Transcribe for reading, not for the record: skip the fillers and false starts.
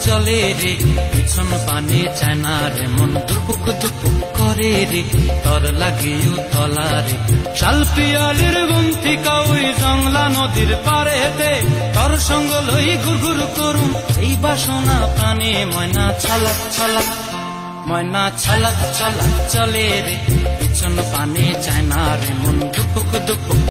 চলে রে পিছন পানে চায় না রে মন দুপুক দুপুক করে রে তর লাগিও তলা রে শাল পিয়ালির গুন্থি কাউই জংলা নদীর পারেতে তর সঙ্গ লই ঘুরঘুর করুম এই বাসনা প্রাণে ময়না ছালাক ছালাক ময়না ছালাক ছালাক চলে রে পিছন